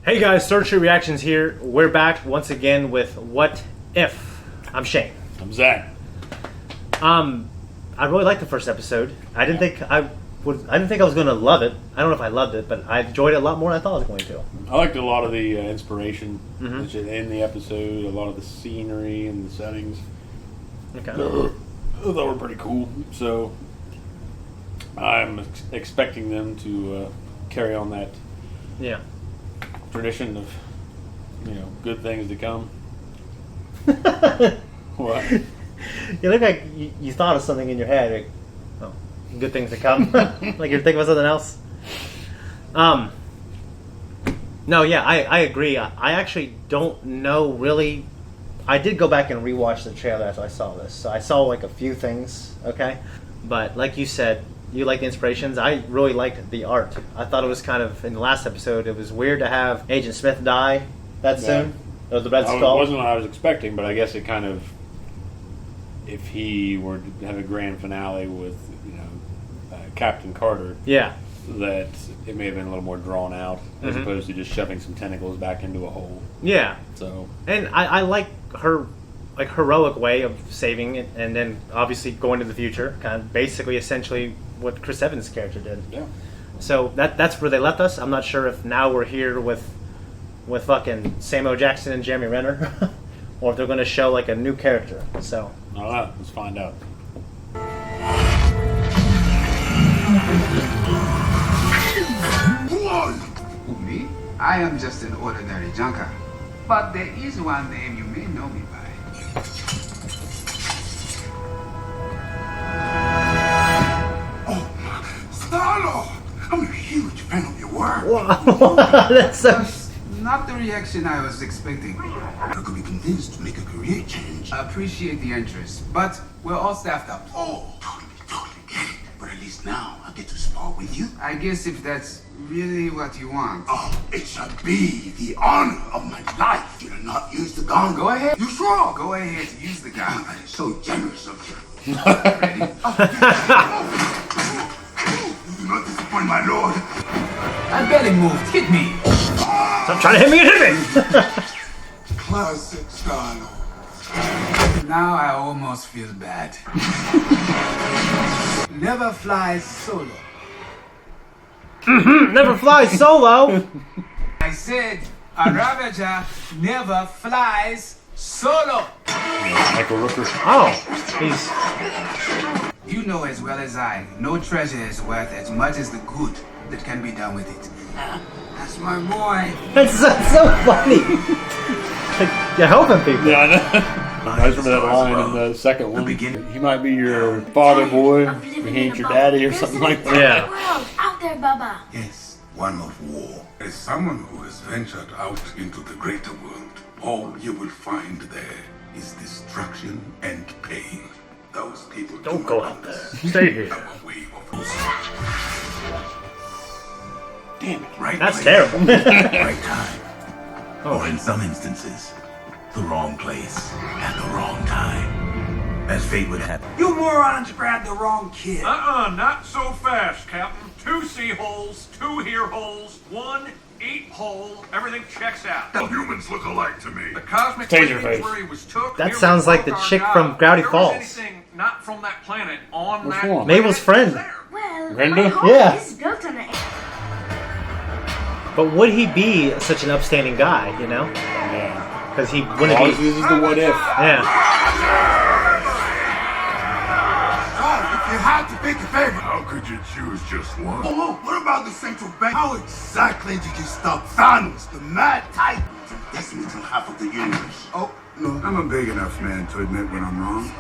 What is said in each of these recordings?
Hey guys, Third Street Reactions here. We're back once again with What If. I'm Shane. I'm Zakk. I really liked the first episode. I didn't think I was going to love it. I don't know if I loved it, but I enjoyed it a lot more than I thought I was going to. I liked a lot of the inspiration in the episode, a lot of the scenery and the settings. Okay. I thought were pretty cool. So I'm expecting them to carry on that tradition of, good things to come. What? You look like you thought of something in your head. Like, good things to come. Like you're thinking of something else. No, yeah, I agree. I actually don't know really. I did go back and rewatch the trailer after I saw this. So I saw like a few things, okay? But like you said, you like the inspirations. I really liked the art. I thought it was kind of, in the last episode, it was weird to have Agent Smith die that soon. Or the Red Skull. It wasn't what I was expecting, but I guess it kind of, if he were to have a grand finale with, Captain Carter, that it may have been a little more drawn out as opposed to just shoving some tentacles back into a hole. Yeah. So. And I like her, heroic way of saving it, and then obviously going to the future, kind of basically, essentially, what Chris Evans' character did. Yeah. So that's where they left us. I'm not sure if now we're here with fucking Samuel Jackson and Jeremy Renner, or if they're going to show like a new character. So. All right, let's find out. Who are you? Me? I am just an ordinary junker. But there is one name you may know me by. Oh, Star-Lord! I'm a huge fan of your work. Wow. That's so... Not the reaction I was expecting. I could be convinced to make a career change. I appreciate the interest, but we're all staffed up. Oh, totally get it. But at least now I get to spar with you. I guess if that's really what you want. Oh, it shall be the honor of my life to not use the gun. Go ahead. You sure? Go ahead to use the gun. That is so generous of you. Ready? You do not disappoint my lord. I barely moved. Hit me. Stop trying to hit me and hit me! Classic Star-Lord. Now I almost feel bad. Never flies solo. Never flies solo! I said a Ravager never flies solo. Michael Rooker. Oh, he's... You know as well as I, no treasure is worth as much as the good that can be done with it. That's my boy. That's so funny. Like, you're helping people. Yeah, I know. I remember that line in the second one. He might be your father, boy. He ain't your daddy or something like that. Yeah. World out there, Baba. Yes, one of war. As someone who has ventured out into the greater world, all you will find there is destruction and pain. Those people Don't go out there. Stay here. Our way of Damn it. right That's place, terrible. right time. Or in some instances, the wrong place at the wrong time. As fate would have. You morons grabbed the wrong kid. Not so fast, Captain. 2 sea holes, 2 ear holes, 1 8 hole. Everything checks out. The humans look alike to me. The cosmic Taser face. inquiry was took. That Here sounds we like the broke our chick job. from Gravity If there was Falls. anything not from that planet on Which that one? Mabel's friend. there. Well, Brenda? my home Yeah. is built on it. But would he be such an upstanding guy, Yeah. Because he wouldn't Always be... uses the what if. Yeah. If you had to pick a favorite, how could you choose just one? Oh, what about the Central Bank? How exactly did you stop Thanos, the mad titan, from decimating half of the universe? Oh, no, I'm a big enough man to admit when I'm wrong.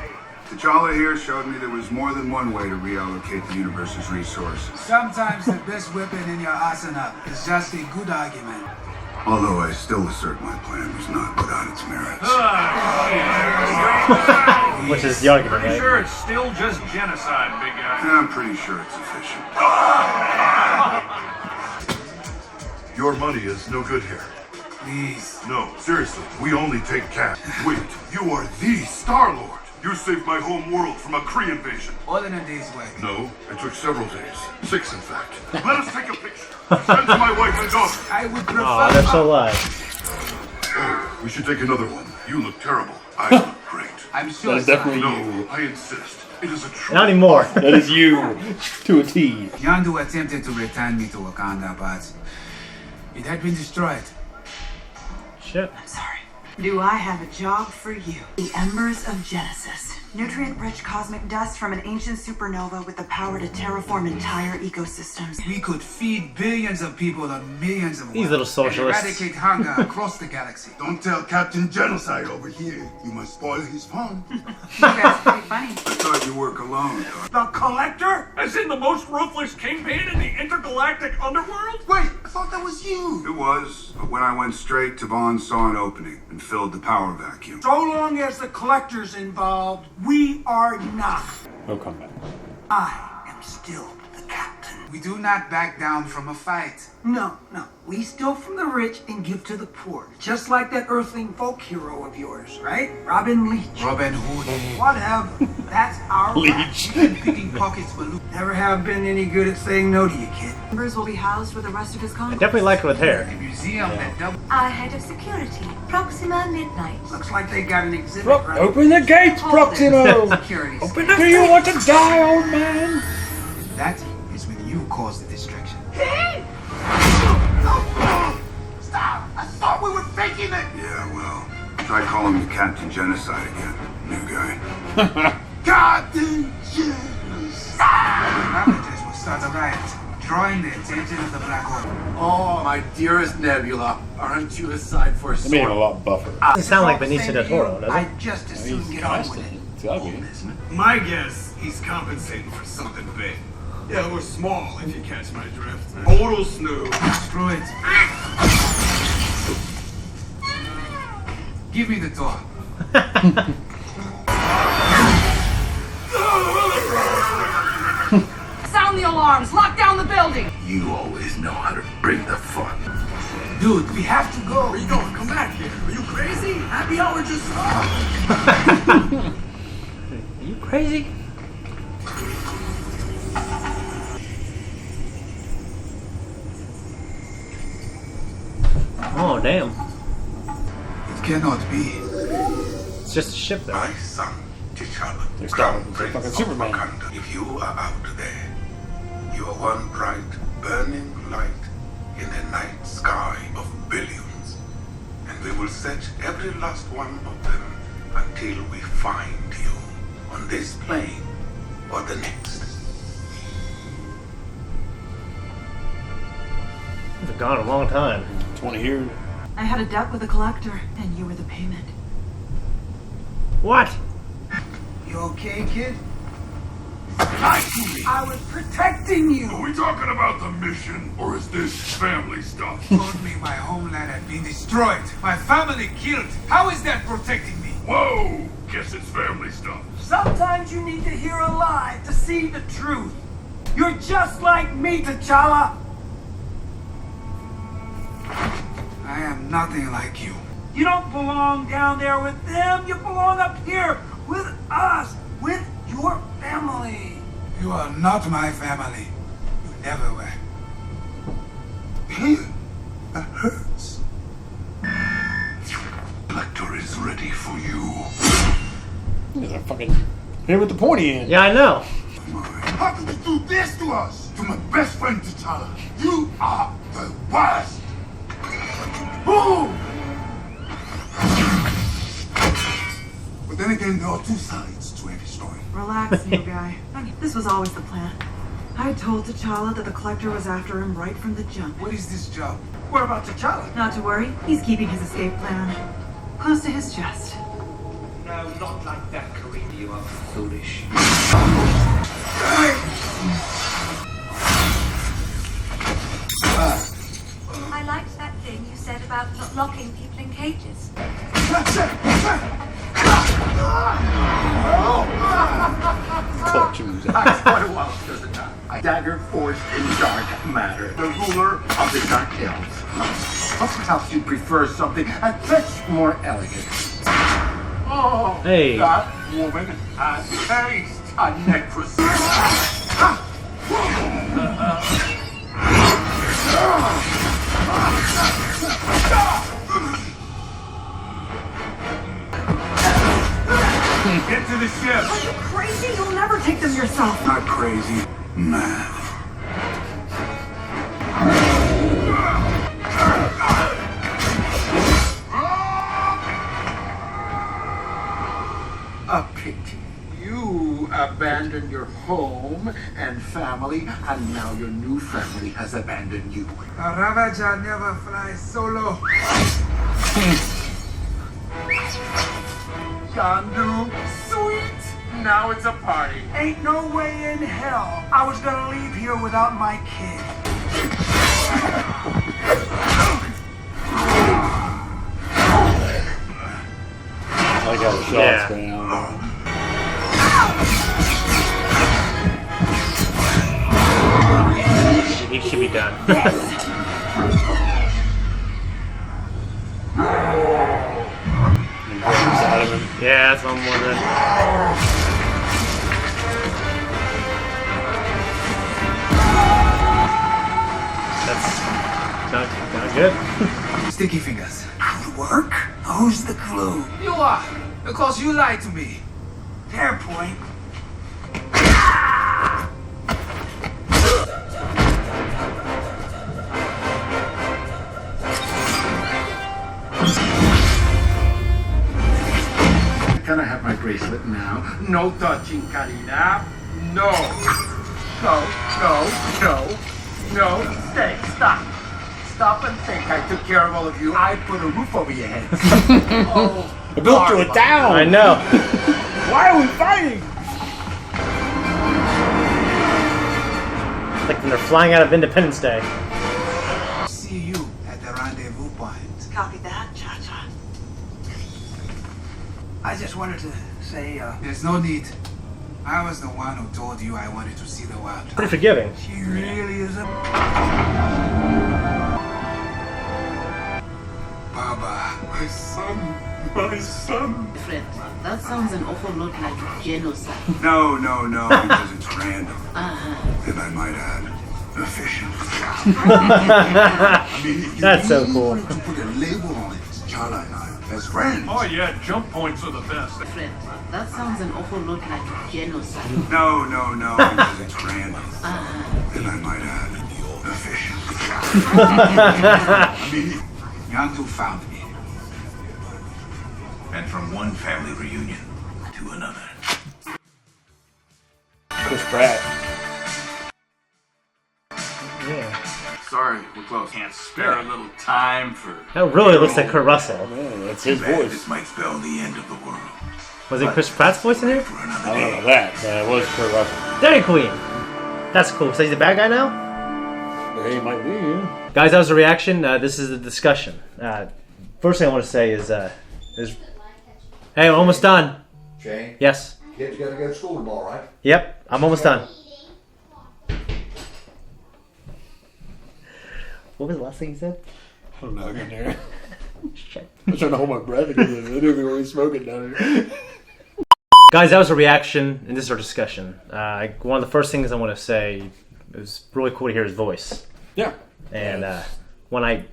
T'Challa here showed me there was more than one way to reallocate the universe's resources. Sometimes the best weapon in your arsenal is just a good argument. Although I still assert my plan was not without its merits. Which is the argument, Pretty right? sure it's still just genocide, big guy. And I'm pretty sure it's efficient. Your money is no good here. Please. No, seriously, we only take cash. Wait, you are the Star-Lord. You saved my home world from a Kree invasion. All in a day's work. No, it took several days. 6, in fact. Let us take a picture. Send to my wife and daughter. I would prefer... Oh, they're so alive. Oh, we should take another one. You look terrible. I look great. I'm sure, That's definitely sir. you. No, I insist. It is a true... Not anymore. That is you to a T. Yondu attempted to return me to Wakanda, but it had been destroyed. Shit. I'm sorry. Do I have a job for you? The Embers of Genesis. Nutrient-rich cosmic dust from an ancient supernova with the power to terraform entire ecosystems. We could feed billions of people on millions of These worlds little socialists. and eradicate hunger across the galaxy. Don't tell Captain Genocide over here. You must spoil his fun. You guys are pretty funny. I thought you work alone. The Collector? As in the most ruthless kingpin in the intergalactic underworld? Wait, I thought that was you. It was, but when I went straight, Tavon saw an opening and filled the power vacuum. So long as the Collector's involved, we are not. He'll come back. I am still the captain. We do not back down from a fight. No. We steal from the rich and give to the poor. Just like that Earthling folk hero of yours, right? Robin Leach. Robin Hood. Whatever. That's our right. Leech. Picking pockets for loot. Never have been any good at saying no to you, kid. Embers will be housed with the rest of his I conquest. definitely like it with A hair. museum that double. Our head of security, Proxima Midnight. Looks like they got an exhibit, right? Open the gates, Proximo! Security. Do you want to die, old man? That is when you cause the distraction. Stop! I thought we were faking it. Yeah, well, try calling me Captain Genocide again, new guy. Captain Genocide. Savages will start a riot, drawing the attention of the Black Order. Oh, my dearest Nebula, aren't you a sight for a They made him a sword? lot buffer. Doesn't sound like If Benicio I'll del say Toro, to does you, it? I'd just as soon He's get on with it. constant. It's gotta be. My guess, he's compensating for something big. Yeah, or small, if you catch my drift. Total snooze. Screw it. Give me the door. Sound the alarms! Lock down the building! You always know how to bring the fun. Dude, we have to go. Where you going? Come back here. Are you crazy? Happy hour just Are you crazy? Oh, damn. It cannot be. It's just a ship there. My son, T'Challa, They're starting crown with prince fucking of Superman. Wakanda. If you are out there, you are one bright, burning light in the night sky of billions. And we will search every last one of them until we find you on this plane or the next. It's gone a long time. 20 here. I had a debt with the Collector, and you were the payment. What? You okay, kid? Lie to me! I was protecting you. Are we talking about the mission, or is this family stuff? Told me my homeland had been destroyed. My family killed. How is that protecting me? Whoa! Guess it's family stuff. Sometimes you need to hear a lie to see the truth. You're just like me, T'Challa. I am nothing like you. You don't belong down there with them. You belong up here with us, with your family. You are not my family. You never were. That hurts. Collector is ready for you. He's a fucking hit with the pointy end. Yeah, I know. How could you do this to us? To my best friend T'Challa. You are the worst. Boom! But then again, there are two sides to every story. Relax, new guy. This was always the plan. I told T'Challa that the Collector was after him right from the jump. What is this job? What about T'Challa? Not to worry, he's keeping his escape plan close to his chest. No, not like that, Kareem. You are foolish. I liked that thing you said about not locking people in cages. Clutch moves out. That's quite a while, does it not? A dagger forged in dark matter. The ruler of the Dark Hills. Perhaps you prefer something a touch more elegant. Oh, Hey. that woman has taste. A necklace. Get to the ship. Are you crazy? You'll never take them yourself. Not crazy. Mad. A pity. You abandoned your home and family, and now your new family has abandoned you. A Ravager never flies solo. Gandu, sweet. Now it's a party. Ain't no way in hell I was gonna leave here without my kid. I got a shot going on. He should be done. Yeah, that's what I'm wondering. That's not good. Sticky fingers. Good work. Who's the clue? You are. Because you lied to me. Fair point. Can I have my bracelet now? No touching, Karina. No. No. Stay. Stop. Stop and think. I took care of all of you. I put a roof over your heads. I built you a town. I know. Why are we fighting? Like when they're flying out of Independence Day. See you at the rendezvous point. Copy that, Cha-Cha. I just wanted to say, There's no need. I was the one who told you I wanted to see the world. Pretty forgiving. she really is a... Baba, my son. My son. Fred, that sounds an awful lot like genocide. No, because it's random. And I might add, efficient. I mean, That's so you cool. wanted to put a label on it. Chala and I are best friends. Oh yeah, jump points are the best. Fred, that sounds an awful lot like genocide. No, because it's random. And I might add, efficient. I mean, Yantu found me. and from one family reunion to another. Chris Pratt. Yeah. Sorry, we're close. Can't spare a little time for. That really looks like Kurt Russell. Man, that's his Bad, voice. this might spell the end of the world. Was it Chris Pratt's voice in here? For another I don't know day. about that, but it was Kurt Russell. Dairy Queen. That's cool. So he's a bad guy now? He might be, yeah. Guys, that was a reaction. This is the discussion. First thing I want to say is hey, we're almost done. Shane, Yes. kids gotta go to school tomorrow, right? Yep, I'm almost done. What was the last thing you said? I don't know, in there. Shit. I'm trying to hold my breath because I knew we were smoking down here. Guys, that was a reaction, and this is our discussion. One of the first things I want to say, it was really cool to hear his voice. Yeah. And when I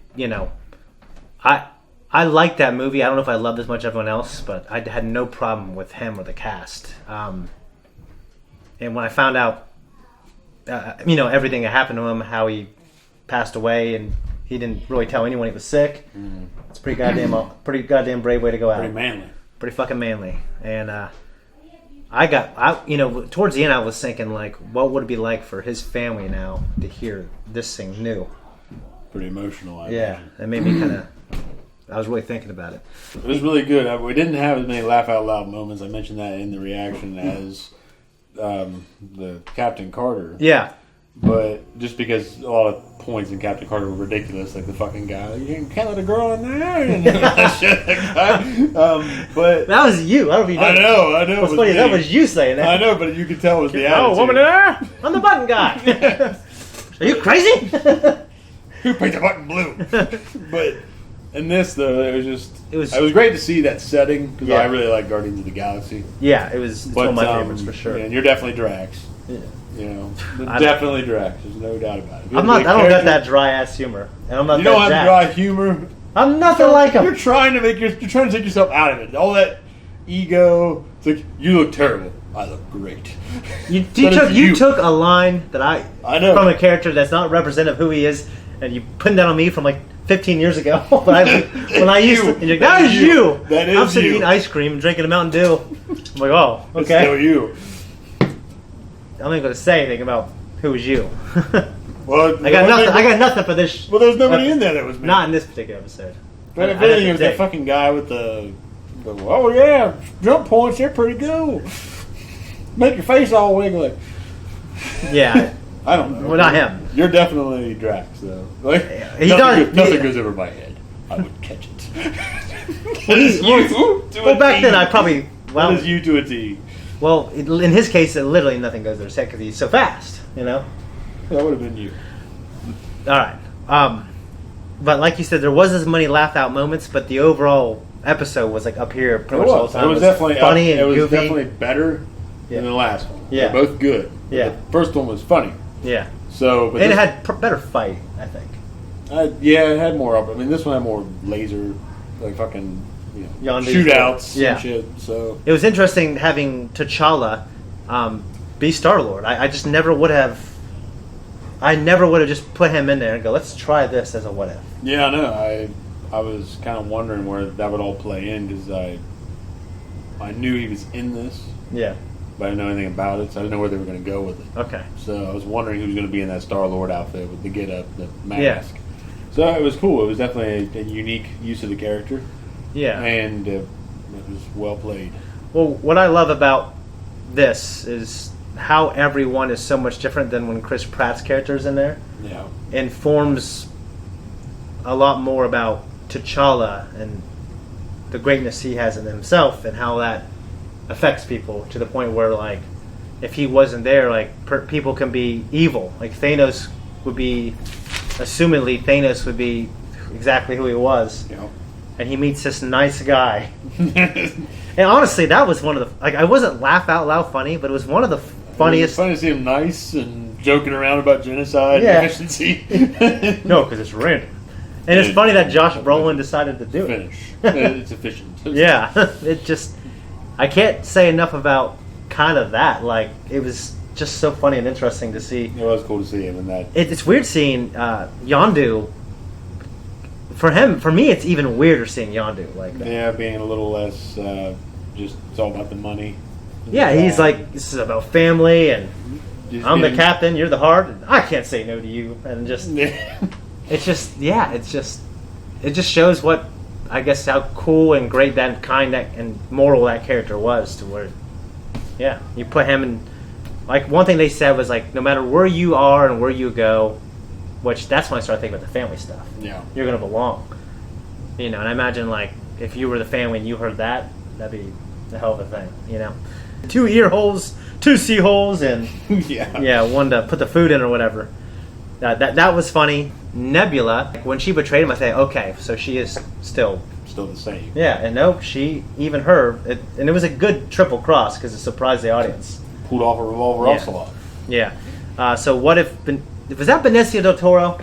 liked that movie. I don't know if I loved it as much as everyone else, but I had no problem with him or the cast. And when I found out, everything that happened to him, how he passed away, and he didn't really tell anyone he was sick. It's a pretty goddamn brave way to go out. Pretty manly. Pretty fucking manly. And towards the end, I was thinking, like, what would it be like for his family now to hear this thing new? Pretty emotional. I Yeah, imagine. it made me kind of. I was really thinking about it. It was really good. We didn't have as many laugh out loud moments. I mentioned that in the reaction as the Captain Carter. Yeah. But just because a lot of points in Captain Carter were ridiculous, like the fucking guy, you can't let a girl in there, and that shit. But that was you. I don't know if you know. I know. What's funny, that was you saying that. I know, but you could tell it was the attitude. Oh, woman in there? I'm the button guy. Are you crazy? Who painted the button blue? But In this, though, it was great to see that setting because I really like Guardians of the Galaxy. Yeah, it's one of my favorites for sure. Yeah, and you're definitely Drax. Yeah. You know, definitely Drax. There's no doubt about it. I don't got that dry ass humor, and I'm not. You don't have dry humor. I'm nothing like him. You're trying to take yourself out of it. All that ego. It's like you look terrible. I look great. You took a line that I know from a character that's not representative of who he is, and you put that on me from like 15 years ago. When I used to, and you're like, that is you. That is I'm sitting you. eating ice cream and drinking a Mountain Dew. I'm like, oh, okay. It's still you. I'm not going to say anything about who was you. Well, I got nothing for this. Well, there's nobody in there that was me. Not in this particular episode. But if anything, it was that fucking guy with the oh yeah, jump points. They're pretty cool. Make your face all wiggly. Yeah. I don't know. Well, not him. You're definitely Drax, though. Like, nothing goes over my head. I would catch it. Well, back then I probably. That is you to a T. Well, in his case, literally nothing goes over his head because he's so fast. You know. That would have been you. All right. But like you said, there was as many laugh out moments, but the overall episode was like up here pretty much all the time. It was definitely funny and it was goofy. definitely better than the last one. Yeah. They're both good. Yeah. The first one was funny. Yeah. So, but and it had better fight, I think. Yeah, it had more. I mean, this one had more laser, like fucking, shootouts and shit. So it was interesting having T'Challa be Star-Lord. I just never would have. I never would have just put him in there and go, let's try this as a what if. Yeah, I know. I was kind of wondering where that would all play in because I knew he was in this. Yeah. But I didn't know anything about it, so I didn't know where they were going to go with it. Okay. So I was wondering who was going to be in that Star-Lord outfit with the get-up, the mask. Yeah. So it was cool. It was definitely a unique use of the character. Yeah. And it was well played. Well, what I love about this is how everyone is so much different than when Chris Pratt's character is in there. Yeah. Informs a lot more about T'Challa and the greatness he has in himself and how that affects people to the point where, like, if he wasn't there, like, people can be evil. Like, Thanos would be exactly who he was. Yeah. And he meets this nice guy. And honestly, that was one of the... Like, I wasn't laugh out loud funny, but it was one of the funniest... It was funny to see him nice and joking around about genocide and efficiency. No, because it's random. And it's funny that Josh Brolin decided to do it. It's efficient. Yeah. It just... I can't say enough about kind of that. Like, it was just so funny and interesting to see. It was cool to see him in that. It's weird seeing Yondu. For me, it's even weirder seeing Yondu like that. Yeah, being a little less just it's all about the money. Yeah, he's like, this is about family, and I'm the captain, you're the heart, and I can't say no to you. And just, it just shows what, I guess, how cool and great that kind and moral that character was to where, yeah, you put him in, like, one thing they said was, like, no matter where you are and where you go, which that's when I started thinking about the family stuff. Yeah. You're going to belong. And I imagine, like, if you were the family and you heard that, that'd be a hell of a thing, 2 ear holes, 2 sea holes, and one to put the food in or whatever. That was funny. Nebula, when she betrayed him, I think, okay, so she is still the same. Yeah, and nope, even her, and it was a good triple cross because it surprised the audience. Pulled off a revolver ocelot. Yeah. So what if was that Benicio del Toro?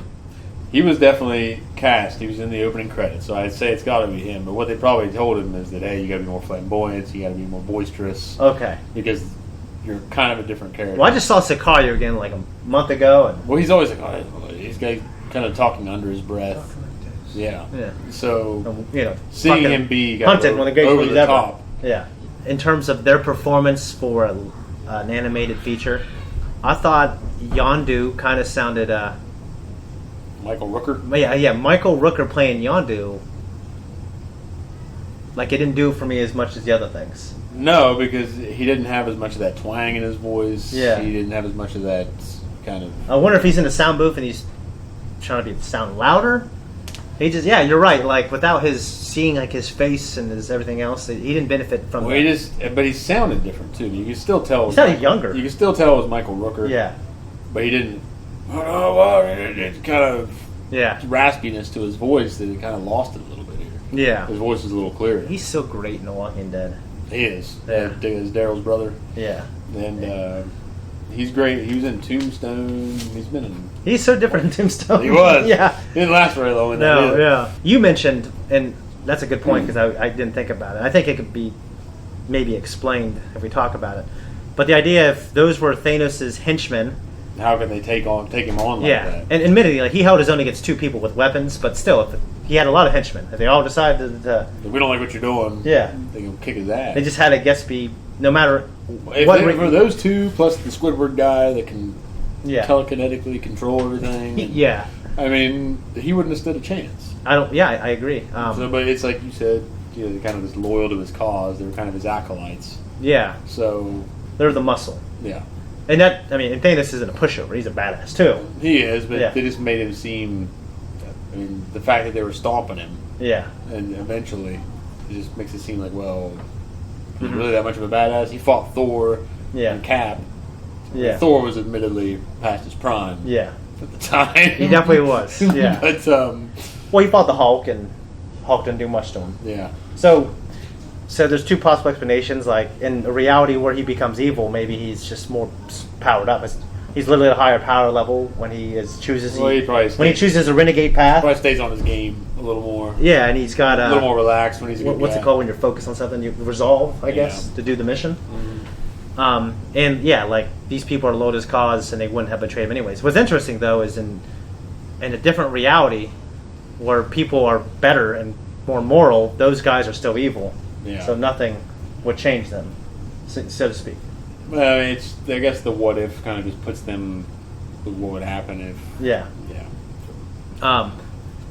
He was definitely cast. He was in the opening credits, so I'd say it's got to be him. But what they probably told him is that, hey, you got to be more flamboyant, you got to be more boisterous. Okay. Because you're kind of a different character. Well, I just saw Sicario again like a month ago. And well, he's always like, he's kind of talking under his breath. Yeah. So seeing him be hunted when the over the top. Yeah. In terms of their performance for an animated feature, I thought Yondu kind of sounded. Michael Rooker? Yeah, Michael Rooker playing Yondu. Like, it didn't do it for me as much as the other things. No, because he didn't have as much of that twang in his voice. Yeah. He didn't have as much of that kind of... I wonder if he's in the sound booth and he's trying to sound louder. He just, yeah, you're right. Like, without seeing like his face and his everything else, he didn't benefit from that. But he sounded different, too. You can still tell... He sounded younger. You can still tell it was Michael Rooker. Yeah. But he didn't... It kind of raspiness to his voice that he kind of lost it a little bit here. Yeah. His voice is a little clearer. He's so great in The Walking Dead. He is. Yeah. As Daryl's brother. Yeah. And he's great. He was in Tombstone. He's so different in Tombstone. He was. Yeah. He didn't last very long in that. No, yeah. You mentioned, and that's a good point because I didn't think about it. I think it could be maybe explained if we talk about it. But the idea, if those were Thanos' henchmen, how could they take him on like that? And admittedly, like, he held his own against 2 people with weapons, but still, if he had a lot of henchmen. If they all decided to... If we don't like what you're doing, yeah, they can kick his ass. They just had, I guess, be, no matter if what... for those 2, plus the Squidward guy that can telekinetically control everything. Yeah. I mean, he wouldn't have stood a chance. I agree. But it's like you said, they're kind of just loyal to his cause. They're kind of his acolytes. Yeah. So... They're the muscle. Yeah. And that, I mean, and Thanos isn't a pushover. He's a badass, too. He is, but they just made him seem... I mean, the fact that they were stomping him... Yeah. And eventually, it just makes it seem like, well, he's really that much of a badass. He fought Thor and Cap. Yeah. Thor was admittedly past his prime. Yeah. At the time. He definitely was, yeah. But, well, he fought the Hulk, and Hulk didn't do much to him. Yeah. So there's 2 possible explanations. Like, in a reality where he becomes evil, maybe he's just more powered up. He's literally at a higher power level when he chooses a renegade path. Probably stays on his game a little more. Yeah, and he's got a little more relaxed when he's a good what's guy. it called when you're focused on something? You resolve, I guess, to do the mission. Mm-hmm. And yeah, like, these people are loyal to his cause, and they wouldn't have betrayed him anyways. What's interesting though is in a different reality where people are better and more moral, those guys are still evil. Yeah. So nothing would change them, so to speak. Well, I guess the what if kind of just puts them with what would happen if. Yeah.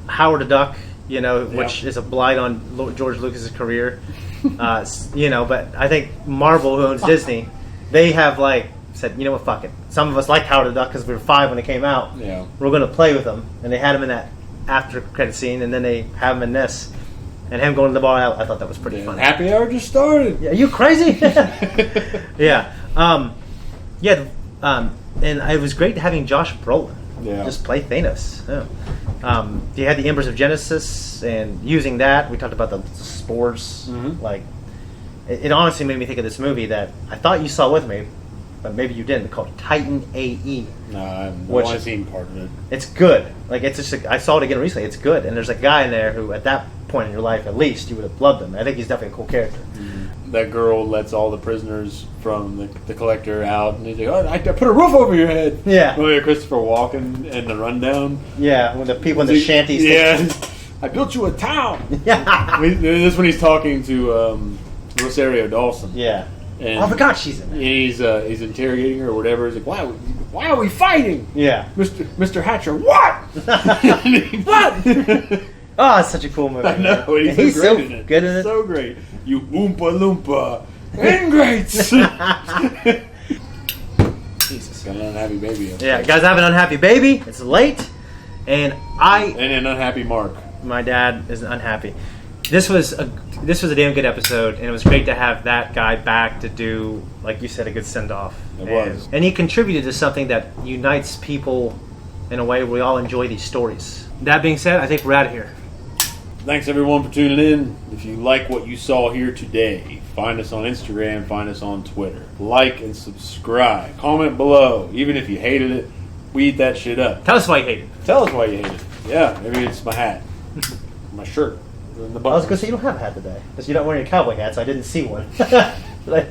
Howard the Duck, which is a blight on George Lucas's career. But I think Marvel, who owns Disney, they have said, you know what, fuck it. Some of us liked Howard the Duck because we were 5 when it came out. Yeah. We're going to play with him, and they had him in that after credit scene, and then they have him in this. And him going to the bar, I thought that was pretty funny. Happy hour just started. Yeah, are you crazy? Yeah. And it was great having Josh Brolin just play Thanos. Yeah. You had the Embers of Genesis, and using that, we talked about the spores. Mm-hmm. It honestly made me think of this movie that I thought you saw with me, but maybe you didn't, called Titan AE. No, I've only seen part of it. It's good. It's just I saw it again recently. It's good, and there's a guy in there who, at that point in your life, at least, you would have loved him. I think he's definitely a cool character. Mm-hmm. That girl lets all the prisoners from the collector out, and he's like, "Oh, I put a roof over your head." Yeah. Christopher Walken in the rundown. Yeah, when the people in the shanties. Yeah, I built you a town. Yeah. This is when he's talking to Rosario Dawson. Yeah. And I forgot she's in there. He's interrogating her or whatever. He's like, why are we fighting? Yeah. Mr. Hatcher, what? What? Oh, it's such a cool movie. I know. He's so great in it. Good in it. So great. You Oompa Loompa ingrates. Jesus. Got an unhappy baby. Yeah, guys, I have an unhappy baby. It's late. And an unhappy Mark. My dad is unhappy. This was a damn good episode, and it was great to have that guy back to do, like you said, a good send-off. It was. And he contributed to something that unites people in a way where we all enjoy these stories. That being said, I think we're out of here. Thanks, everyone, for tuning in. If you like what you saw here today, find us on Instagram, find us on Twitter. Like and subscribe. Comment below. Even if you hated it, we eat that shit up. Tell us why you hate it. Tell us why you hate it. Yeah, maybe it's my hat. My shirt. I was going to say, you don't have a hat today. Because you're not wearing a cowboy hat, so I didn't see one.